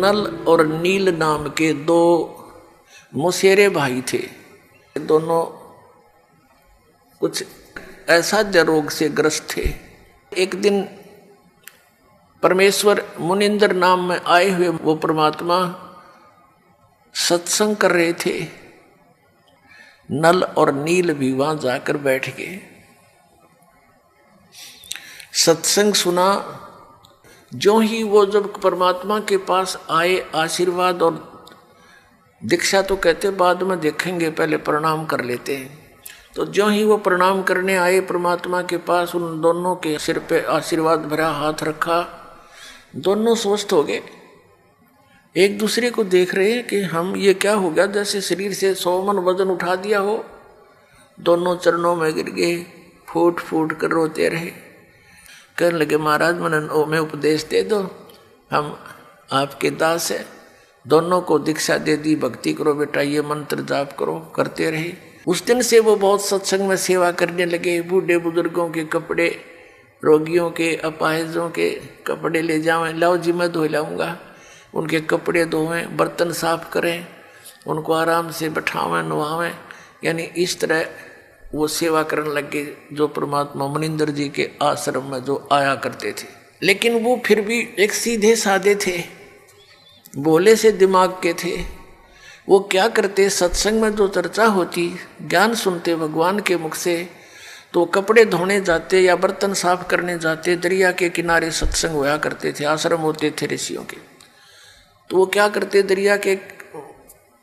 नल और नील नाम के दो मौसेरे भाई थे। दोनों कुछ असाध्य रोग से ग्रस्त थे। एक दिन परमेश्वर मुनिंदर नाम में आए हुए वो परमात्मा सत्संग कर रहे थे। नल और नील भी वहां जाकर बैठ गए, सत्संग सुना। जो ही वो जब परमात्मा के पास आए, आशीर्वाद और दीक्षा तो कहते बाद में देखेंगे, पहले प्रणाम कर लेते हैं। तो जो ही वो प्रणाम करने आए परमात्मा के पास, उन दोनों के सिर पे आशीर्वाद भरा हाथ रखा, दोनों स्वस्थ हो गए। एक दूसरे को देख रहे हैं कि हम ये क्या हो गया, जैसे शरीर से 100 मन वजन उठा दिया हो। दोनों चरणों में गिर गए, फूट फूट कर रोते रहे। कहने लगे महाराज मैं उपदेश दे दो, हम आपके दास है। दोनों को दीक्षा दे दी, भक्ति करो बेटा, ये मंत्र जाप करो। करते रहे। उस दिन से वो बहुत सत्संग में सेवा करने लगे। बूढ़े बुजुर्गों के कपड़े, रोगियों के, अपाहिजों के कपड़े ले जावें, लाओ जी मैं धो लाऊंगा। उनके कपड़े धोवें, बर्तन साफ करें, उनको आराम से बैठावें, नवावें। यानी इस तरह वो सेवा करने लगे, जो परमात्मा मुनिंदर जी के आश्रम में जो आया करते थे। लेकिन वो फिर भी एक सीधे साधे थे, भोले से दिमाग के थे। वो क्या करते, सत्संग में जो चर्चा होती, ज्ञान सुनते भगवान के मुख से, तो कपड़े धोने जाते या बर्तन साफ करने जाते। दरिया के किनारे सत्संग होया करते थे, आश्रम होते थे ऋषियों के। तो वो क्या करते, दरिया के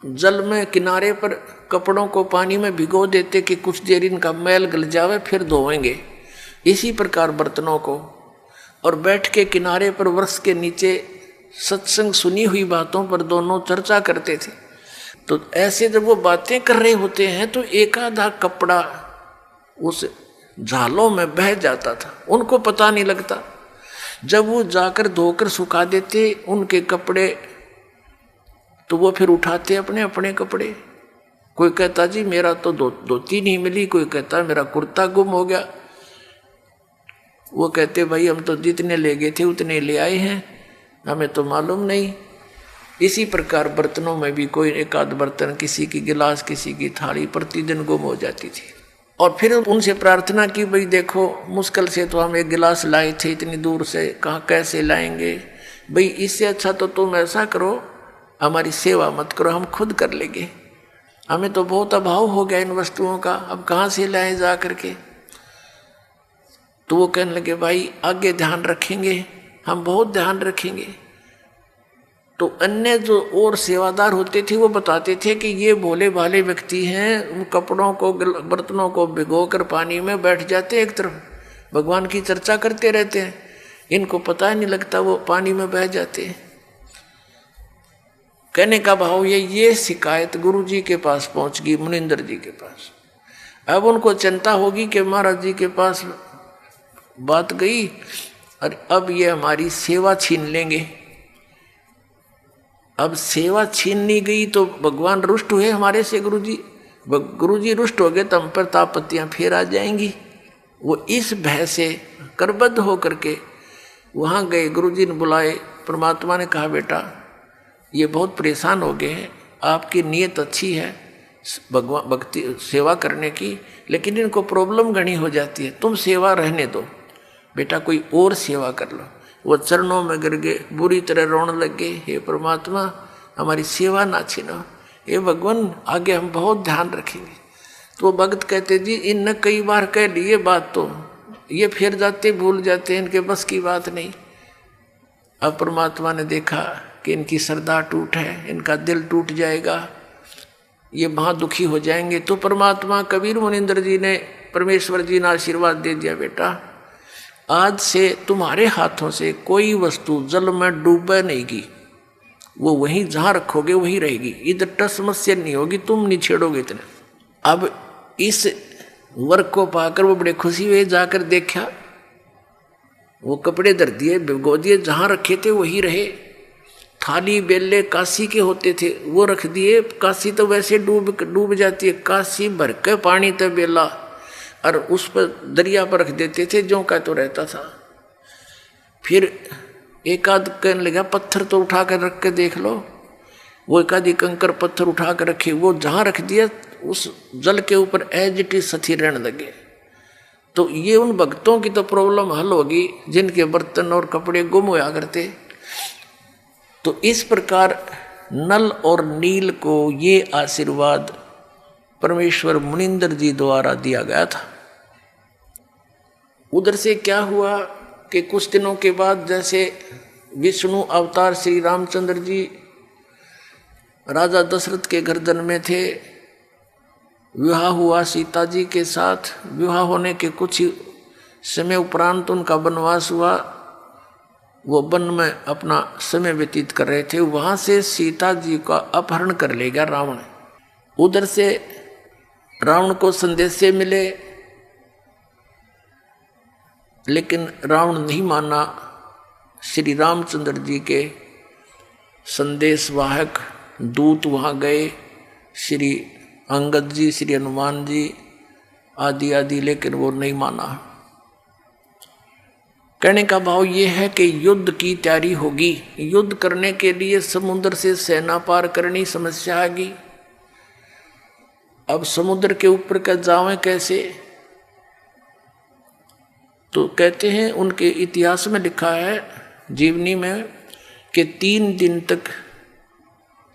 जल में किनारे पर कपड़ों को पानी में भिगो देते कि कुछ देर इनका मैल गल जावे, फिर धोएंगे। इसी प्रकार बर्तनों को, और बैठ के किनारे पर वृक्ष के नीचे सत्संग सुनी हुई बातों पर दोनों चर्चा करते थे। तो ऐसे जब वो बातें कर रहे होते हैं तो एक आधा कपड़ा उस झालों में बह जाता था, उनको पता नहीं लगता। जब वो जाकर धोकर सुखा देते उनके कपड़े, तो वो फिर उठाते अपने अपने कपड़े। कोई कहता जी मेरा तो धोती नहीं मिली, कोई कहता मेरा कुर्ता गुम हो गया। वो कहते भाई हम तो जितने ले गए थे उतने ले आए हैं, हमें तो मालूम नहीं। इसी प्रकार बर्तनों में भी कोई एक आध बर्तन, किसी की गिलास, किसी की थाली प्रतिदिन गुम हो जाती थी। और फिर उनसे प्रार्थना की, भाई देखो मुश्किल से तो हम एक गिलास लाए थे, इतनी दूर से कहाँ कैसे लाएंगे। भाई इससे अच्छा तो तुम ऐसा करो, हमारी सेवा मत करो, हम खुद कर लेंगे। हमें तो बहुत अभाव हो गया इन वस्तुओं का, अब कहाँ से लाए जा करके। तो वो कहने लगे भाई आगे ध्यान रखेंगे, हम बहुत ध्यान रखेंगे। तो अन्य जो और सेवादार होते थे वो बताते थे कि ये भोले भाले व्यक्ति हैं, उन कपड़ों को बर्तनों को भिगोकर पानी में बैठ जाते, एक तरफ भगवान की चर्चा करते रहते हैं, इनको पता ही नहीं लगता वो पानी में बह जाते हैं। कहने का भाव ये शिकायत गुरु जी के पास पहुंच गई, मुनिंदर जी के पास। अब उनको चिंता होगी कि महाराज जी के पास बात गई और अब ये हमारी सेवा छीन लेंगे। अब सेवा छीननी गई तो भगवान रुष्ट हुए हमारे से। गुरु जी रुष्ट हो गए तो हम पर तापत्तियां फिर आ जाएंगी। वो इस भय से करबद्ध होकर के वहाँ गए, गुरु जी ने बुलाए। परमात्मा ने कहा बेटा ये बहुत परेशान हो गए हैं, आपकी नीयत अच्छी है भगवान भक्ति सेवा करने की, लेकिन इनको प्रॉब्लम घनी हो जाती है, तुम सेवा रहने दो बेटा, कोई और सेवा कर लो। वो चरणों में गिर गए, बुरी तरह रोने लग गए, हे परमात्मा हमारी सेवा ना छीनो, हे भगवान आगे हम बहुत ध्यान रखेंगे। तो भक्त कहते जी इन कई बार कह लिए बात, तो ये फिर जाते भूल जाते, इनके बस की बात नहीं। अब परमात्मा ने देखा कि इनकी श्रद्धा टूट है, इनका दिल टूट जाएगा, ये महादुखी हो जाएंगे। तो परमात्मा कबीर मुनिंदर जी ने, परमेश्वर जी ने आशीर्वाद दे दिया बेटा आज से तुम्हारे हाथों से कोई वस्तु जल में डूबे नहीं की, वो वहीं जहाँ रखोगे वहीं रहेगी, इधर टस समस्या नहीं होगी, तुम नहीं छेड़ोगे इतने। अब इस वर्क को पाकर वो बड़े खुशी हुए, जाकर देखा वो कपड़े धर दिए, भिगो दिए, जहाँ रखे थे वहीं रहे। थाली बेले काशी के होते थे वो रख दिए, काशी तो वैसे डूब जाती है, काशी भर के पानी तो बेला, और उस पर दरिया पर रख देते थे, जो का तो रहता था। फिर एक आध कहने लगा पत्थर तो उठा कर रख के देख लो। वो एक आधी कंकर पत्थर उठा कर रखे, वो जहां रख दिया उस जल के ऊपर एज इट इज स्थिर रहने लगे। तो ये उन भक्तों की तो प्रॉब्लम हल होगी जिनके बर्तन और कपड़े गुम होया करते। तो इस प्रकार नल और नील को ये आशीर्वाद परमेश्वर मुनिंदर जी द्वारा दिया गया था। उधर से क्या हुआ कि कुछ दिनों के बाद जैसे विष्णु अवतार श्री रामचंद्र जी राजा दशरथ के गर्दन में थे, विवाह हुआ सीता जी के साथ। विवाह होने के कुछ समय उपरांत उनका वनवास हुआ। वो वन में अपना समय व्यतीत कर रहे थे, वहां से सीता जी का अपहरण कर ले गया रावण। उधर से रावण को संदेशे मिले, लेकिन रावण नहीं माना। श्री रामचंद्र जी के संदेशवाहक दूत वहां गए, श्री अंगद जी, श्री हनुमान जी आदि आदि, लेकिन वो नहीं माना। कहने का भाव ये है कि युद्ध की तैयारी होगी। युद्ध करने के लिए समुद्र से सेना पार करनी समस्या आएगी। अब समुद्र के ऊपर का जावें कैसे? तो कहते हैं उनके इतिहास में लिखा है जीवनी में कि 3 दिन तक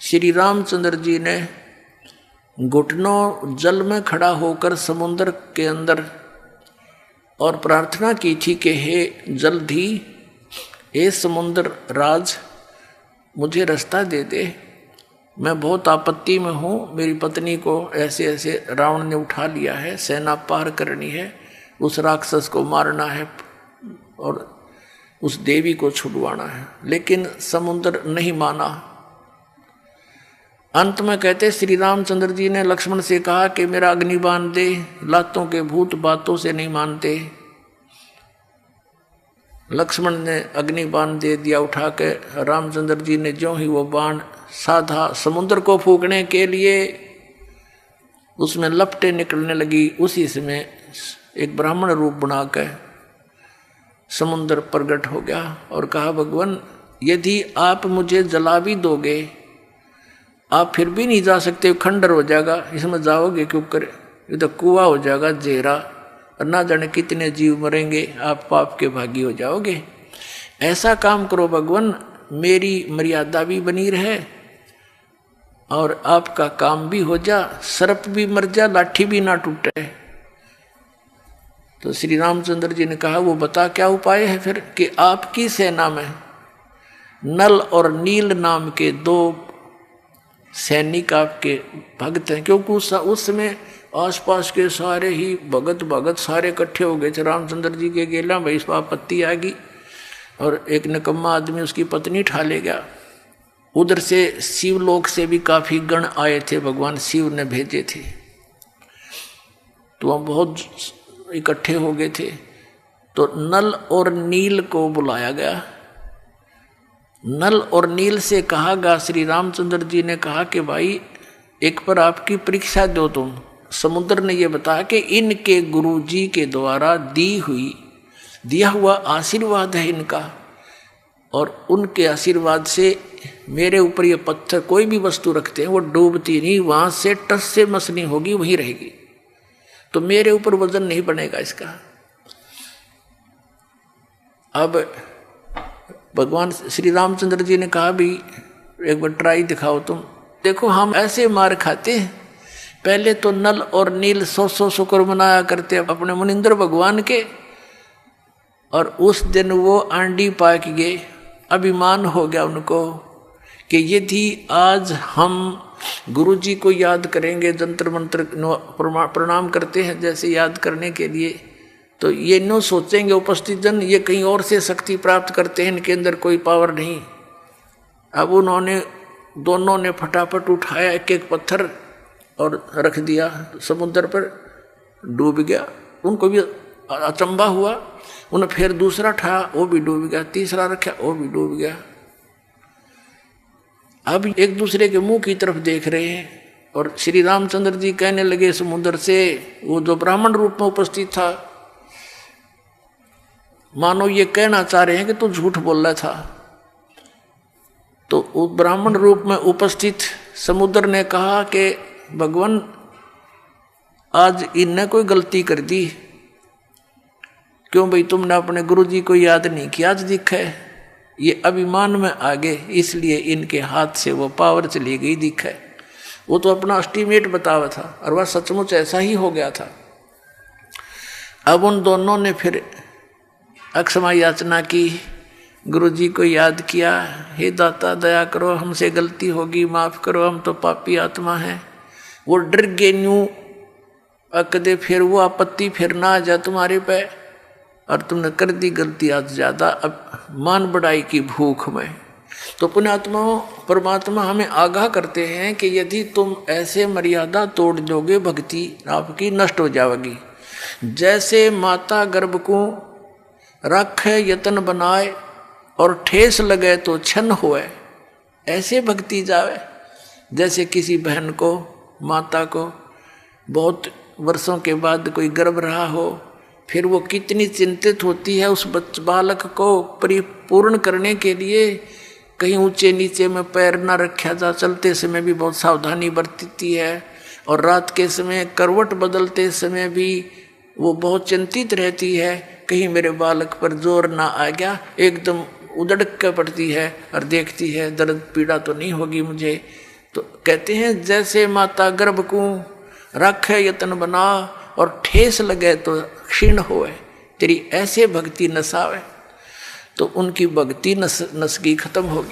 श्री रामचंद्र जी ने घुटनों जल में खड़ा होकर समुद्र के अंदर और प्रार्थना की थी कि हे जल्दी हे समुद्र राज मुझे रास्ता दे दे, मैं बहुत आपत्ति में हूँ। मेरी पत्नी को ऐसे ऐसे रावण ने उठा लिया है, सेना पार करनी है, उस राक्षस को मारना है और उस देवी को छुड़वाना है। लेकिन समुद्र नहीं माना। अंत में कहते श्री रामचंद्र जी ने लक्ष्मण से कहा कि मेरा अग्नि बांध दे, लातों के भूत बातों से नहीं मानते। लक्ष्मण ने अग्नि बाण दे दिया उठा के। रामचंद्र जी ने जो ही वो बाण साधा समुद्र को फूकने के लिए, उसमें लपटें निकलने लगी। उसी समय एक ब्राह्मण रूप बना के समुद्र प्रकट हो गया और कहा भगवान यदि आप मुझे जला भी दोगे, आप फिर भी नहीं जा सकते, खंडर हो जाएगा, इसमें जाओगे क्यों कर, ये तो कुआं हो जाएगा जेरा, और ना जाने कितने जीव मरेंगे, आप पाप के भागी हो जाओगे। ऐसा काम करो भगवान, मेरी मर्यादा भी बनी रहे और आपका काम भी हो जा, सर्प भी मर जा, लाठी भी ना टूटे। तो श्री रामचंद्र जी ने कहा वो बता क्या उपाय है फिर, कि आपकी सेना में नल और नील नाम के 2 सैनिक आपके भक्त हैं। क्योंकि उस समय आसपास के सारे ही भगत सारे इकट्ठे हो गए थे रामचंद्र जी के गेला। भाई इस पर आपत्ति आ गई और एक निकम्मा आदमी उसकी पत्नी ठा ले गया। उधर से शिवलोक से भी काफी गण आए थे, भगवान शिव ने भेजे थे, तो वह बहुत इकट्ठे हो गए थे। तो नल और नील को बुलाया गया। नल और नील से कहा गया, श्री रामचंद्र जी ने कहा कि भाई एक पर आपकी परीक्षा दो तुम। समुद्र ने यह बताया कि इनके गुरु जी के द्वारा दिया हुआ आशीर्वाद है इनका, और उनके आशीर्वाद से मेरे ऊपर ये पत्थर कोई भी वस्तु रखते हैं वो डूबती नहीं, वहां से टस से मसनी होगी वहीं रहेगी, तो मेरे ऊपर वजन नहीं बनेगा इसका। अब भगवान श्री रामचंद्र जी ने कहा भी एक बार ट्राई दिखाओ तुम। देखो हम ऐसे मार खाते हैं, पहले तो नल और नील 100 शुक्र मनाया करते अपने मुनिंद्र भगवान के, और उस दिन वो आंडी पाक गए। अभिमान हो गया उनको कि यदि आज हम गुरु जी को याद करेंगे, जंतर मंत्र प्रणाम करते हैं जैसे याद करने के लिए, तो ये नो सोचेंगे उपस्थित जन ये कहीं और से शक्ति प्राप्त करते हैं, इनके अंदर कोई पावर नहीं। अब उन्होंने दोनों ने फटाफट उठाया एक पत्थर और रख दिया समुद्र पर, डूब गया। उनको भी अचंभा हुआ, उन्हें फिर दूसरा उठाया वो भी डूब गया, तीसरा रखा वो भी डूब गया। अब एक दूसरे के मुंह की तरफ देख रहे हैं और श्री रामचंद्र जी कहने लगे समुद्र से, वो जो ब्राह्मण रूप में उपस्थित था, मानो ये कहना चाह रहे हैं कि तू झूठ बोल रहा था, तो ब्राह्मण रूप में उपस्थित समुद्र ने कहा कि भगवान आज इनने कोई गलती कर दी, क्यों भाई तुमने अपने गुरु जी को याद नहीं किया, आज दिखे ये अभिमान में आ गए, इसलिए इनके हाथ से वो पावर चली गई दिखे। वो तो अपना एस्टीमेट बतावा था और वह सचमुच ऐसा ही हो गया था। अब उन दोनों ने फिर अक्षमा याचना की, गुरु जी को याद किया, हे दाता दया करो, हमसे गलती होगी, माफ़ करो, हम तो पापी आत्मा हैं। वो डर गए न्यू अकदे फिर वो आपत्ति फिर ना आ जाए तुम्हारे पे, और तुमने कर दी गलती आज ज़्यादा, अब मान बढ़ाई की भूख में। तो पुण्यात्माओं परमात्मा हमें आगाह करते हैं कि यदि तुम ऐसे मर्यादा तोड़ दोगे भक्ति आपकी नष्ट हो जाएगी। जैसे माता गर्भ को रखे यतन बनाए और ठेस लगे तो छन होए, ऐसे भक्ति जावे। जैसे किसी बहन को माता को बहुत वर्षों के बाद कोई गर्भ रहा हो, फिर वो कितनी चिंतित होती है उस बालक को परिपूर्ण करने के लिए, कहीं ऊंचे नीचे में पैर ना रखा जा, चलते समय भी बहुत सावधानी बरतती है, और रात के समय करवट बदलते समय भी वो बहुत चिंतित रहती है, कहीं मेरे बालक पर जोर ना आ गया, एकदम उदड़क के पड़ती है और देखती है दर्द पीड़ा तो नहीं होगी मुझे। तो कहते हैं जैसे माता गर्भ को रखे यतन बना और ठेस लगे तो क्षीण होए, तेरी ऐसे भक्ति नसावे, तो उनकी भक्ति नसगी खत्म होगी।